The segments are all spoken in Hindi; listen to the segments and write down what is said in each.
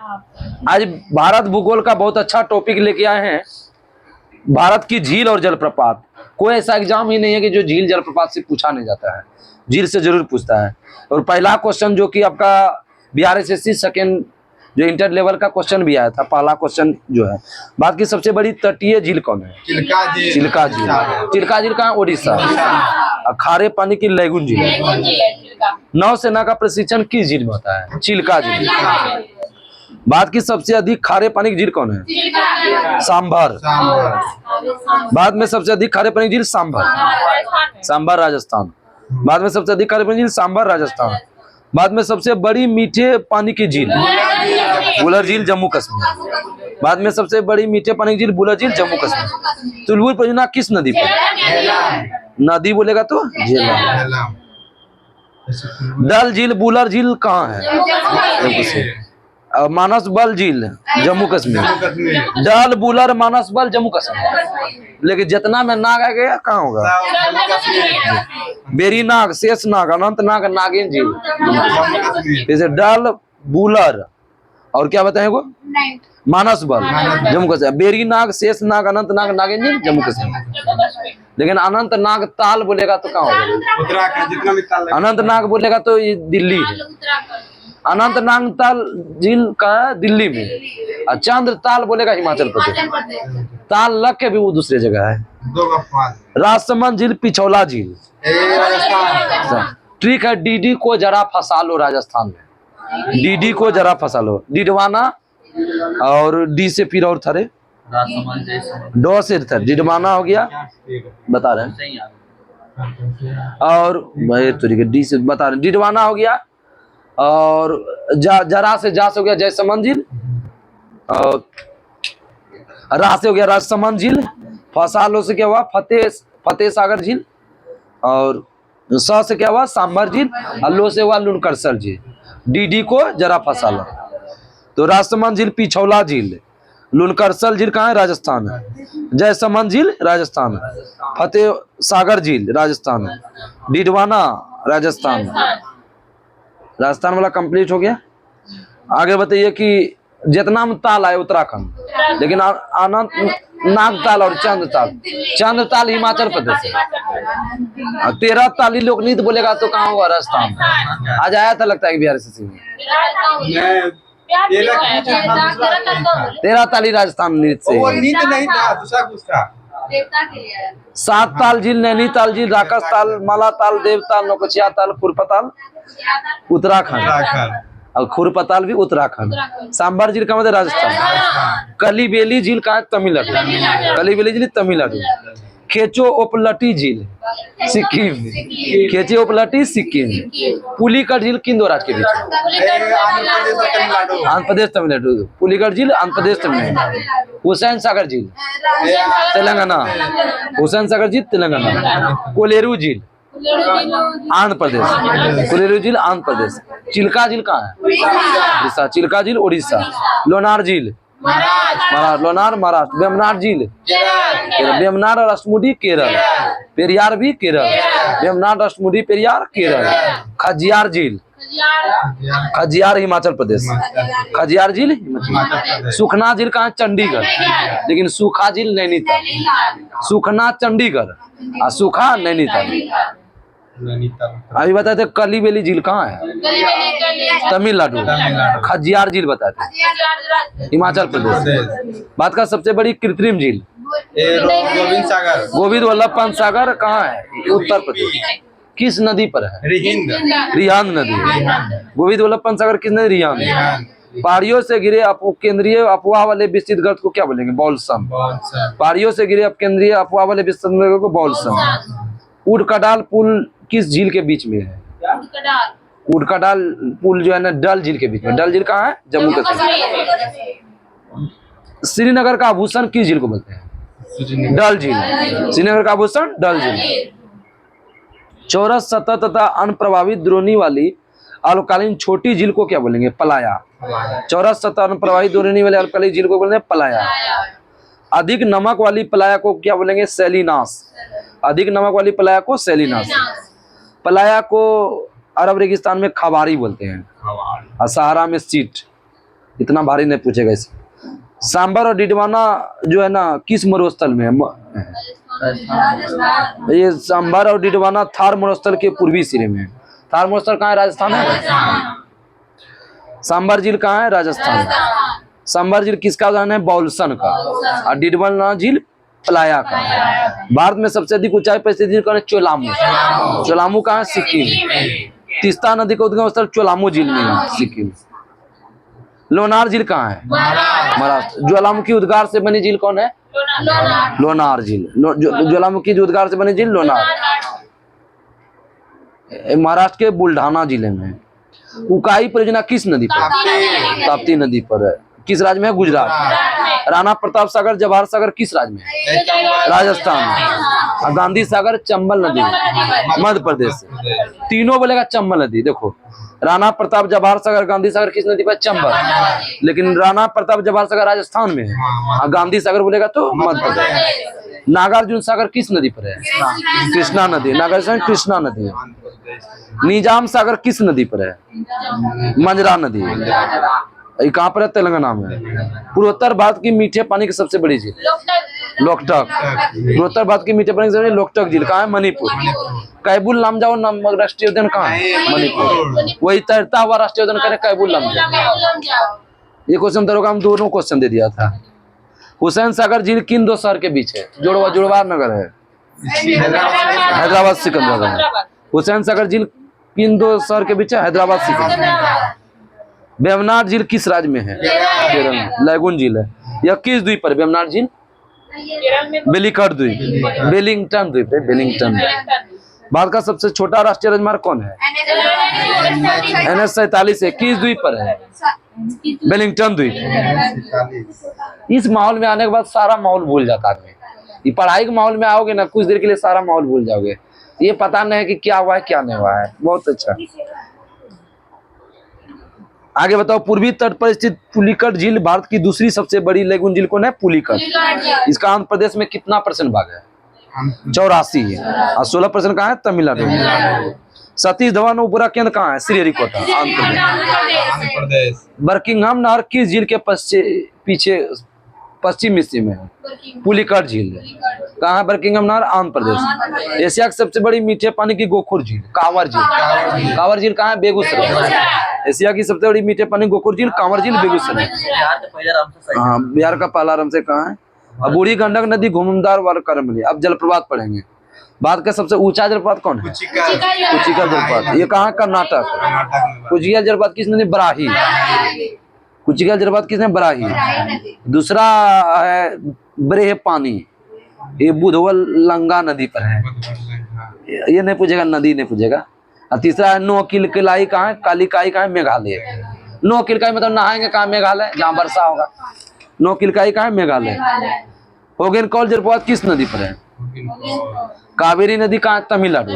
आज भारत भूगोल का बहुत अच्छा टॉपिक लेके आए हैं, भारत की झील और जलप्रपात। कोई ऐसा एग्जाम ही नहीं है कि जो झील जलप्रपात से पूछा नहीं जाता है, झील से जरूर पूछता है। और पहला क्वेश्चन जो कि आपका बिहार एसएससी सेकेंड जो इंटर लेवल का क्वेश्चन भी आया था, पहला क्वेश्चन जो है, भारत की सबसे बड़ी तटीय झील कौन है? चिल्का झील। चिल्का झील। चिल्का झील कहाँ? उड़ीसा। खारे पानी की लैगून झील। नौसेना का प्रशिक्षण किस झील में होता है? चिल्का झील। भारत की सबसे अधिक खारे पानी की झील कौन है? सांभर। भारत में सबसे अधिक खारे पानी की झील सांभर, सांभर राजस्थान। भारत में सबसे अधिक खारे पानी की झील सांभर राजस्थान। भारत में सबसे बड़ी मीठे पानी की झील बुलर झील जम्मू कश्मीर। भारत में सबसे बड़ी मीठे पानी की झील बुलर झील जम्मू कश्मीर। तुलबुल परियोजना किस नदी पर? नदी बोलेगा तो झेलम। डल झील बुलर झील कहाँ है? मानस बल झील जम्मू कश्मीर। डल बुलर मानस बल जम्मू कश्मीर। लेकिन जितना में नाग आ गया कहाँ होगा? बेरी नाग, शेष नाग, अनंत नाग, नागिन झील। जैसे डल बुलर और क्या बताए वो? मानस बल जम्मू कश्मीर। बेरी नाग, शेष नाग, अनंत नाग, नागिन झील जम्मू कश्मीर। लेकिन अनंत नाग ताल बोलेगा तो कहाँ होगा? उत्तराखंड। अनंत नाग बोलेगा तो ये दिल्ली है। अनंत नाग ताल झील का दिल्ली में, और चंद्र ताल बोलेगा हिमाचल प्रदेश। ताल लग के भी वो दूसरी जगह है। राजसमंद झील पिछौला झील ठीक है। डीडी को जरा फंसा लो राजस्थान में। डीडी को जरा फंसा लो। डिडवाना और डी से फिर और थरे डो से थर डिडवाना हो गया, बता रहे हैं। और डी से बता रहे, डिडवाना हो गया। और जरा से जा से हो गया जयसमंद झील। और रा से हो गया राजसमंद झील। फसालो से क्या हुआ? फतेह सागर झील। और स से क्या हुआ? सांभर झील। और लो से हुआ लुनकरसर झील। डीडी को जरा फंसा लो। तो राजसमंद झील पिछौला झील, लुनकरसर झील कहाँ है? राजस्थान है। जयसमंद झील राजस्थान, फतेह सागर झील राजस्थान, डिडवाना राजस्थान। राजस्थान वाला कंप्लीट हो गया। आगे बताइए कि जितना में ताल आए उत्तराखंड, लेकिन अनंत नाग ताल और चंद्र ताल, चंद्र ताल हिमाचल प्रदेश है। 13 ताली लोक नृत्य बोलेगा तो कहाँ होगा? राजस्थान। आज आया था लगता है बिहार एसएससी में 13 ताली राजस्थान नृत्य से। 7 ताल झील नैनीताल झील, राकस ताल, माला ताल, देवताल, नौकचिया ताल, खुरपताल उत्तराखंड। और खुरपताल भी उत्तराखंड। सांभर झील का मतलब राजस्थान। कलीबेली झील का है? तमिलनाडु। कलीबेली झील तमिलनाडु। खेचो ओपलटी झील सिक्किम। खेचे ओपलटी सिक्किम। पुलिकट झील किन दो राज्य के बीच में? आंध्र प्रदेश तमिलनाडु। पुलिकट झील आंध्र प्रदेश तमिलनाडु। हुसैन सागर झील तेलंगाना। हुसैन सागर झील तेलंगाना। कोलेरू झील आंध्र प्रदेश। कोलेरू झील आंध्र प्रदेश। चिल्का झील कहाँ है? उड़ीसा। चिल्का झील उड़ीसा। लोनार झील महाराष्ट्र। लोनार महाराष्ट्र। वेमनार झील वेमनार और अष्टमुडी केरल। पेरियार भी केरल। वेमनार, अष्टमुडी, पेरियार केरल। खजियार झील, खजियार हिमाचल प्रदेश। खजियार झील हिमाचल। सुखना झील कहाँ? चंडीगढ़। लेकिन सूखा झील नैनीताल। सुखना चंडीगढ़ और सूखा नैनीताल। अभी बताए थे कलीबेली झील कहाँ है? तमिलनाडु। खजियार झील बताए थे हिमाचल प्रदेश। भारत का सबसे बड़ी कृत्रिम झील गोविंद सागर। गोविंद वल्लभ पंत सागर कहाँ है? उत्तर प्रदेश। किस नदी पर है? रिहांद नदी। गोविंद वल्लभ पंत सागर किस नदी? रिहांद। पहाड़ियों से गिरे केंद्रीय अफवाह वाले विस्तृत गर्त को क्या बोलेंगे? बॉल्सम। पहाड़ियों से गिरे केंद्रीय अफवाह वाले विस्तृत गर्त को बॉल्सम। उड़कडाल पुल किस झील के बीच में है? उड़कडाल पुल जो है ना, डल झील के बीच में। डल झील कहाँ है? जम्मू कश्मीर। श्रीनगर का आभूषण किस झील को बोलते हैं? डल झील। श्रीनगर का आभूषण डल झील। चौरस, सतह तथा अनप्रभावित द्रोणी वाली अल्पकालीन छोटी झील को क्या बोलेंगे? पलाया। चौरस, सतह अनप्रभावित द्रोणी वाली अल्पकालीन झील को बोलेंगे पलाया। अधिक नमक वाली पलाया को क्या बोलेंगे? सैलिनास। अधिक नमक वाली पलाया को सैलिनास। पलाया को अरब रेगिस्तान में खबारी बोलते हैं और सहारा में सीट। इतना भारी नहीं पूछेगा इसे। सांबर और डिडवाना जो है ना किस मरुस्थल में है? ये सांबर और डिडवाना थार मरुस्थल के पूर्वी सिरे में है। थार मरुस्थल कहाँ है? राजस्थान है। सांबर झील कहाँ है? राजस्थान है। सांबर झील किसका उदाहरण है? बाउलसन का। और डिडवाना झील पलाया का। भारत में सबसे अधिक ऊंचाई पर स्थित झील कौन है? चोलामू। चोलामू कहाँ है? सिक्किम। तीस्ता नदी का उद्गम स्थल चोलामू झील में है, सिक्किम। लोनार झील कहाँ है? महाराष्ट्र। ज्वालामुखी उद्गार से बनी झील कौन है? लोनार झील। ज्वालामुखी उद्गार से बनी झील लोनार, महाराष्ट्र के बुल्ढाना जिले में है। उकाई परियोजना किस नदी पर? ताप्ती नदी पर है। किस राज्य में है? गुजरात। राणा प्रताप सागर जवाहर सागर किस राज्य में है? राजस्थान में। और गांधी सागर चंबल नदी मध्य प्रदेश से। तीनों बोलेगा चंबल नदी। देखो राणा प्रताप जवाहर सागर गांधी सागर किस नदी पर? चंबल। लेकिन राणा प्रताप जवाहर सागर राजस्थान में है और गांधी सागर बोलेगा तो मध्य प्रदेश। नागार्जुन सागर किस नदी पर है? कृष्णा नदी। नागार्जुन कृष्णा नदी है। निजाम सागर किस नदी पर है? मंजरा नदी। ये कहाँ पर है? तेलंगाना में। पूर्वोत्तर भारत की मीठे पानी की सबसे बड़ी झील? लोकटक। पूर्वोत्तर भारत की मीठे पानी की सबसे बड़ी लोकटक झील कहाँ है? मणिपुर। कैबुल लामजाओ नामक राष्ट्रीय उद्यान कहाँ है? मणिपुर। वही तैरता हुआ राष्ट्रीय उद्यान करें कैबुल लामजाओ। ये क्वेश्चन दरोगा हम दोनों क्वेश्चन दे दिया था। हुसैन सागर झील किन दो शहर के बीच है? जुड़वा नगर है, हैदराबाद सिकंदराबाद। हुसैन सागर झील किन दो शहर के बीच है? हैदराबाद सिकंदराबाद। वेमनाड झील किस राज्य में है? केरल में। लैगून झील है। यह किस द्वीप पर? वेमनाड झील बेलिकट द्वीप, बेलिंगटन द्वीप है, बेलिंगटन। भारत का सबसे छोटा राष्ट्रीय राजमार्ग कौन है? NH-47 है। किस द्वीप पर है? बेलिंगटन द्वीप। इस माहौल में आने के बाद सारा माहौल भूल जाता है। ये पढ़ाई के माहौल में आओगे ना, कुछ देर के लिए सारा माहौल भूल जाओगे। ये पता नहीं है कि क्या हुआ है क्या नहीं हुआ है। बहुत अच्छा। आगे बताओ। पूर्वी तट पर स्थित पुलिकट झील भारत की दूसरी सबसे बड़ी लेगून झील कौन है? पुलिकट। इसका आंध्र प्रदेश में कितना % भाग है? 84 है। और 16% कहाँ है? तमिलनाडु में। सतीश धवन उपग्रह केंद्र कहाँ है? श्रीहरिकोटा, आंध्र प्रदेश। बर्किंघम नहर किस झील के पीछे पश्चिम हिस्से में है? पुलिकट झील। कहाँ है बर्किंघम नहर? आंध्र प्रदेश। एशिया की सबसे बड़ी मीठे पानी की गोखुर झील? कांवर झील। कांवर झील कहाँ है? बेगूसराय। एशिया की सबसे बड़ी मीठे पानी गोखुर झील, कांवर झील, बेगूसराय। हाँ, बिहार का पहला रामसर कहाँ है? अब बूढ़ी गंडक नदी घुमदार वर करमली। अब जलप्रपात पढ़ेंगे। भारत का सबसे ऊंचा जलप्रपात कौन है? कुचिका जलप्रपात। ये कहाँ? कर्नाटक। कुचिका जलप्रपात किस नदी? बराही। कुचिका जलप्रपात किसने? बराही। दूसरा है ब्रेह पानी, ये बुधवल लंगा नदी पर है। ये नहीं पूछेगा, नदी नहीं पूछेगा। और तीसरा है नो किलकिलाई कहाँ है? कालिकाई कहाँ है? मेघालय। नो किलकाई मतलब नहाएंगे कहाँ? मेघालय, जहाँ वर्षा होगा। नो किलकाई कहाँ है? मेघालय। होगेनकॉल जलप्रपात किस नदी पर है? कावेरी नदी कहाँ है? तमिलनाडु।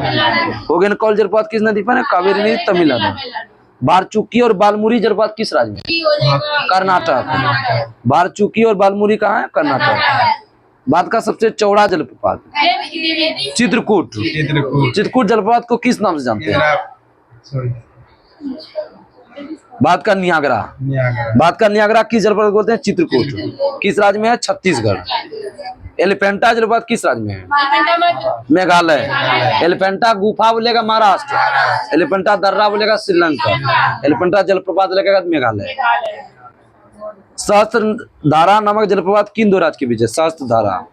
होगेनकॉल जलप्रपात किस नदी पर है? कावेरी नदी, तमिलनाडु। बारचुकी और बालमुरी जलप्रपात किस राज्य में? कर्नाटक। बारचुकी और बालमुरी कहाँ है? कर्नाटक। भारत का सबसे चौड़ा जलप्रपात? चित्रकूट। चित्रकूट जलप्रपात को किस नाम से जानते हैं? भारत का नियाग्रा। भारत का नियाग्रा किस जलप्रपात बोलते हैं? चित्रकूट। किस राज्य में है? छत्तीसगढ़। एलिफेंटा जलप्रपात किस राज्य में है? मेघालय। एलिफेंटा गुफा बोलेगा महाराष्ट्र। एलिफेंटा दर्रा बोलेगा श्रीलंका। एलिफेंटा जलप्रपात बोलेगा मेघालय। सहस्त्रधारा नामक जलप्रपात किन दो राज्य के बीच है? सहस्त्रधारा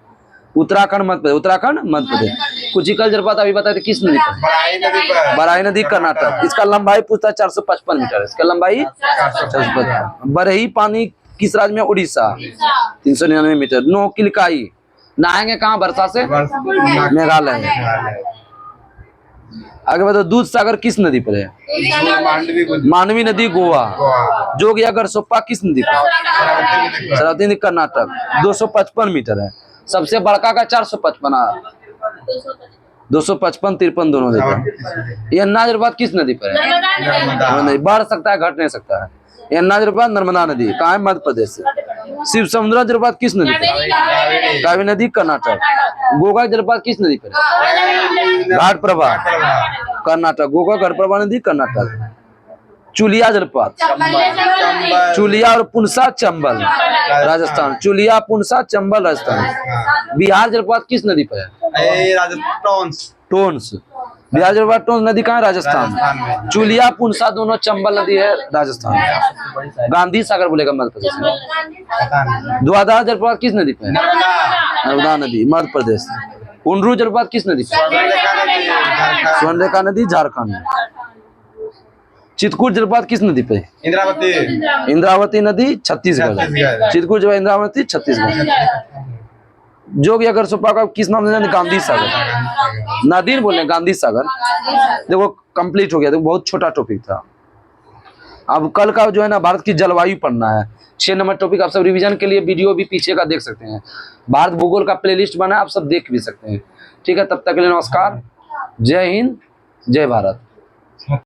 उत्तराखंड मध्य प्रदेश। उत्तराखंड मध्य प्रदेश। कुचिकल जलप्रपात अभी बताए थे किस नदी पर? बराही नदी, कर्नाटक। इसका लंबाई पूछता है 455 मीटर। इसका लंबाई 455। बरही पानी किस राज्य में? उड़ीसा, 399 मीटर। नो किलकाई नहाएंगे कहाँ? वर्षा से? मेघालय। आगे बताओ। दूध सागर किस नदी पर है? मांडवी नदी, गोवा। जोगियागढ़ सोप्पा किस नदी पर? शरावती नदी, कर्नाटक। 255 मीटर है। सबसे बड़का का 455, 255, 53 दोनों देता है। ये अन्ना जलप्रपात किस नदी पर है? बढ़ सकता है, घट नहीं सकता है। ये अन्ना जलप्रपात नर्मदा नदी, कहाँ है? मध्य प्रदेश से। शिव समुद्र जलप्रपात किस नदी पर? कावेरी नदी, कर्नाटक। गोगा जलप्रपात किस नदी पर? घाट प्रभा, कर्नाटक। गोगा घाट प्रभा नदी, कर्नाटक। चुलिया जलप्रपात, चुलिया और पुनसा चंबल राजस्थान, चुलिया पुनसा चंबल राजस्थान। बिहार जलप्रपात किस नदी पर है? राजस्थान। टोन्स। बिहार जलप्रपात टोन्स नदी कहाँ है? राजस्थान। चुलिया पुनसा दोनों चंबल नदी है राजस्थान। गांधी सागर बोलेगा मध्य प्रदेश में। धुआंधार जलप्रपात किस नदी पे है? नर्मदा नदी मध्य प्रदेश। उंडरू जलप्रपात किस नदी पे? स्वर्णरेखा नदी झारखंड। चित्रकूट जलप्रपात किस नदी पे? इंद्रावती। इंद्रावती नदी छत्तीसगढ़। चित्रकूट जब इंद्रावती छत्तीसगढ़। जोगी अगर सुपा का किस नाम से? गांधी सागर। नदी बोले गांधी सागर। देखो कंप्लीट हो गया। देखो बहुत छोटा टॉपिक था। अब कल का जो है ना भारत की जलवायु पढ़ना है। 6 नंबर टॉपिक आप सब रिवीजन के लिए वीडियो भी पीछे का देख सकते हैं। भारत भूगोल का प्लेलिस्ट बना है, आप सब देख भी सकते हैं। ठीक है, तब तक के लिए नमस्कार। जय हिंद, जय भारत।